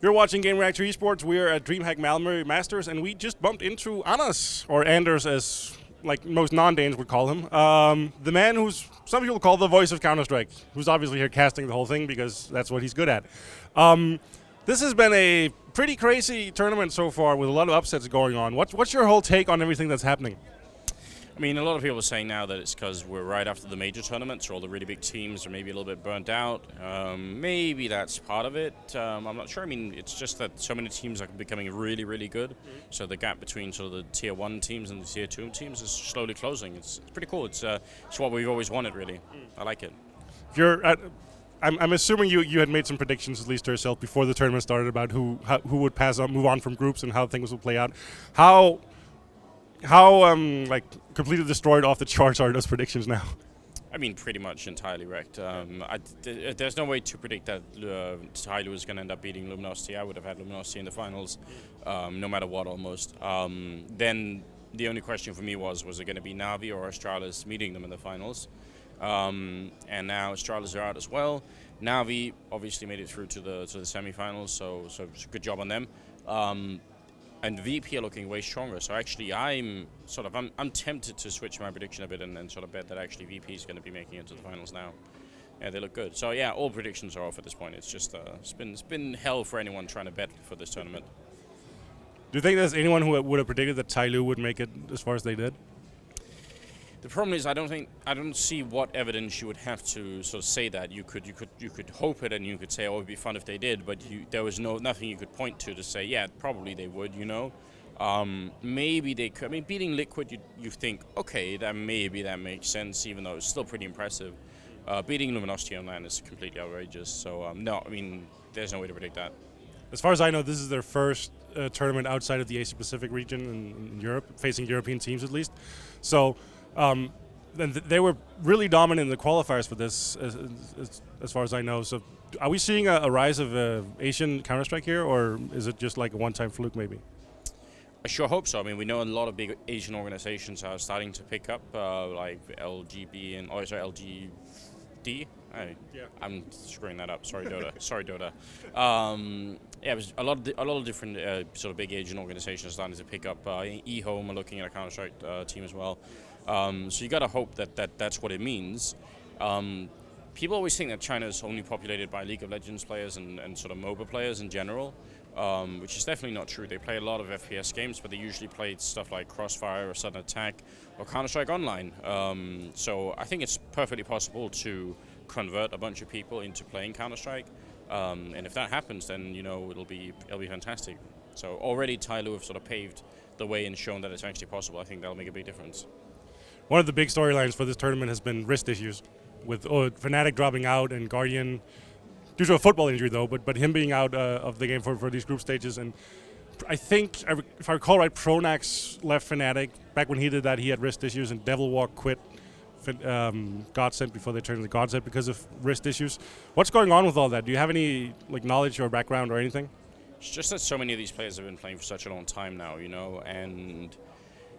You're watching Gamereactor Esports. We're at DreamHack Malmö Masters, and we just bumped into Anders, or Anders as like most non-Danes would call him. The man who's some people call the voice of Counter-Strike, who's obviously here casting the whole thing because that's what he's good at. This has been a pretty crazy tournament so far with a lot of upsets going on. What's your whole take on everything that's happening? I mean, a lot of people are saying now that it's because we're right after the major tournaments, or all the really big teams are maybe a little bit burnt out. Maybe that's part of it. I'm not sure. I mean, it's just that so many teams are becoming really, really good. So the gap between sort of the tier 1 teams and the tier 2 teams is slowly closing. It's pretty cool. It's what we've always wanted, really. I like it. I'm assuming you had made some predictions, at least to yourself, before the tournament started about who would move on from groups and how things would play out. How like completely destroyed off the charts are those predictions now? I mean, pretty much entirely wrecked. There's no way to predict that Tyloo was going to end up beating Luminosity. I would have had Luminosity in the finals, no matter what, almost. Then the only question for me was it going to be Na'Vi or Astralis meeting them in the finals? And now Astralis are out as well. Na'Vi obviously made it through to the semifinals, so good job on them. And VP are looking way stronger. So actually, I'm tempted to switch my prediction a bit and sort of bet that actually VP is going to be making it to the finals now. Yeah, they look good. So yeah, all predictions are off at this point. It's just it's been hell for anyone trying to bet for this tournament. Do you think there's anyone who would have predicted that Tyloo would make it as far as they did? The problem is I don't see what evidence you would have to sort of say that. You could hope it, and you could say, oh, it'd be fun if they did, but there was nothing you could point to say, yeah, probably they would, you know. Maybe they could. I mean, beating Liquid, you think, okay, that makes sense, even though it's still pretty impressive. Beating Luminosity on land is completely outrageous. So no, I mean, there's no way to predict that. As far as I know, this is their first tournament outside of the Asia Pacific region in Europe, facing European teams at least. So. They were really dominant in the qualifiers for this, as far as I know. So, are we seeing a rise of Asian Counter-Strike here, or is it just like a one-time fluke, maybe? I sure hope so. I mean, we know a lot of big Asian organizations are starting to pick up, like LGB and LGD. I'm screwing that up. Sorry, Dota. Sorry, Dota. Yeah, it was a lot of different sort of big Asian organizations starting to pick up. eHome are looking at a Counter-Strike team as well. So you got to hope that that's what it means. People always think that China is only populated by League of Legends players and sort of MOBA players in general, which is definitely not true. They play a lot of FPS games, but they usually play stuff like Crossfire or Sudden Attack or Counter-Strike Online. So I think it's perfectly possible to convert a bunch of people into playing Counter-Strike. And if that happens, then it'll be fantastic. So already Tyloo have sort of paved the way and shown that it's actually possible. I think that'll make a big difference. One of the big storylines for this tournament has been wrist issues, with Fnatic dropping out and Guardian, due to a football injury though, but him being out of the game for these group stages. And I think, if I recall right, Pronax left Fnatic. Back when he did that, he had wrist issues, and Devilwalk quit Godsent before they turned to Godsent because of wrist issues. What's going on with all that? Do you have any knowledge or background or anything? It's just that so many of these players have been playing for such a long time now, and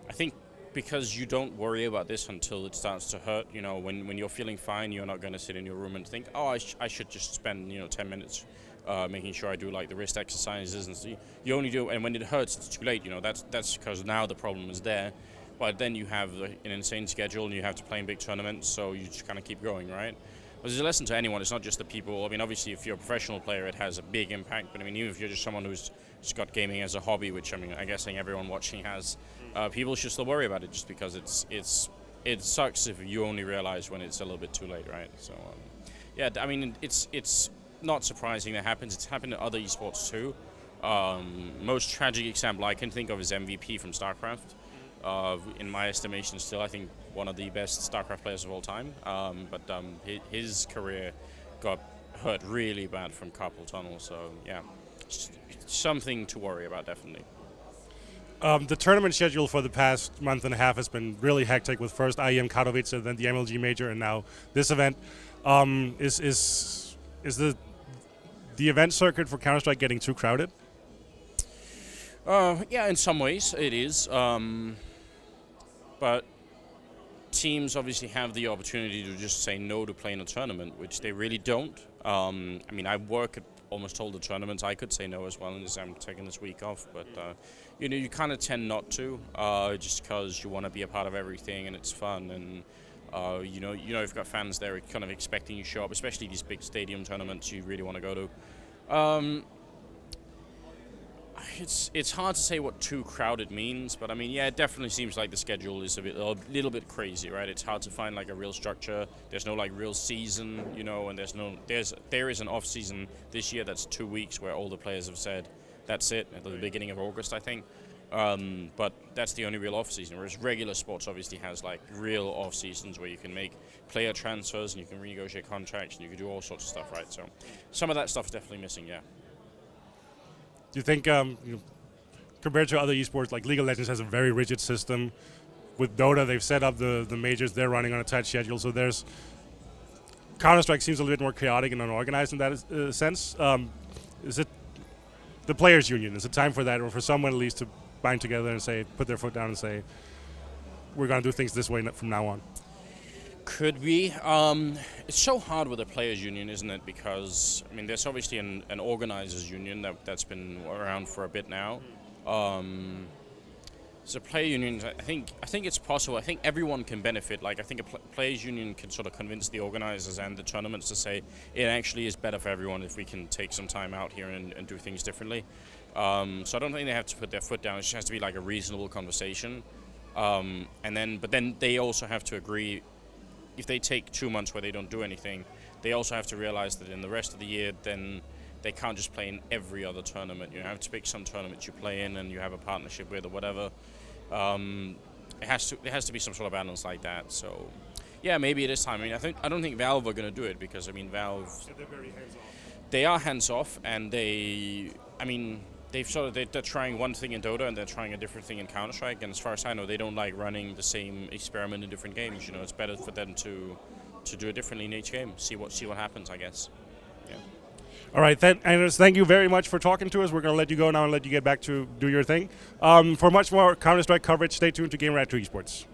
I think because you don't worry about this until it starts to hurt. When you're feeling fine, you're not going to sit in your room and think, oh, I should just spend 10 minutes making sure I do like the wrist exercises, and so you only do, and when it hurts, it's too late. That's because now the problem is there. But then you have an insane schedule, and you have to play in big tournaments, so you just kind of keep going, right? But there's a lesson to anyone. It's not just the people. I mean, obviously, if you're a professional player, it has a big impact. But I mean, even if you're just someone who's just got gaming as a hobby, which I'm guessing everyone watching has, people should still worry about it, just because it sucks if you only realize when it's a little bit too late, right? So, yeah, I mean, it's not surprising that happens. It's happened to other esports too. Most tragic example I can think of is MVP from StarCraft. In my estimation, still, I think one of the best StarCraft players of all time. But his career got hurt really bad from carpal tunnel. So yeah, something to worry about, definitely. The tournament schedule for the past month and a half has been really hectic, with first IEM Katowice, then the MLG Major, and now this event. Is the event circuit for Counter-Strike getting too crowded? Yeah, in some ways it is. But teams obviously have the opportunity to just say no to playing a tournament, which they really don't. I mean, I work at almost all the tournaments. I could say no as well, and I'm taking this week off. But you kind of tend not to, just because you want to be a part of everything and it's fun. And you've got fans there kind of expecting you to show up, especially these big stadium tournaments you really want to go to. It's hard to say what too crowded means, but I mean, yeah, it definitely seems like the schedule is a little bit crazy, right? It's hard to find like a real structure. There's no like real season, and there is an off season this year that's 2 weeks where all the players have said that's it at the beginning of August, I think. But that's the only real off season. Whereas regular sports obviously has like real off seasons where you can make player transfers and you can renegotiate contracts and you can do all sorts of stuff, right? So some of that stuff is definitely missing, yeah. Do you think, compared to other esports, like League of Legends has a very rigid system? With Dota, they've set up the majors, they're running on a tight schedule, so there's... Counter-Strike seems a little bit more chaotic and unorganized in that sense. Is it the Players' Union? Is it time for that, or for someone at least to bind together and put their foot down and say, we're going to do things this way from now on? Could be. It's so hard with a players' union, isn't it? Because I mean, there's obviously an organizers' union that's been around for a bit now. So player unions, I think it's possible. I think everyone can benefit. Like I think a players' union can sort of convince the organizers and the tournaments to say it actually is better for everyone if we can take some time out here and do things differently. So I don't think they have to put their foot down. It just has to be like a reasonable conversation. But then they also have to agree. If they take 2 months where they don't do anything, they also have to realize that in the rest of the year, then they can't just play in every other tournament. You have to pick some tournaments you play in and you have a partnership with or whatever. There has to be some sort of balance like that. So, yeah, maybe it is time. I mean, I don't think Valve are going to do it because I mean, Valve. Yeah, they're very hands-off. They are hands-off, and they're trying one thing in Dota and they're trying a different thing in Counter-Strike, and as far as I know, they don't like running the same experiment in different games. It's better for them to do it differently in each game, see what happens, I guess. Yeah. All right, Anders, thank you very much for talking to us. We're going to let you go now and let you get back to do your thing. For much more Counter-Strike coverage, stay tuned to Gamereactor Esports.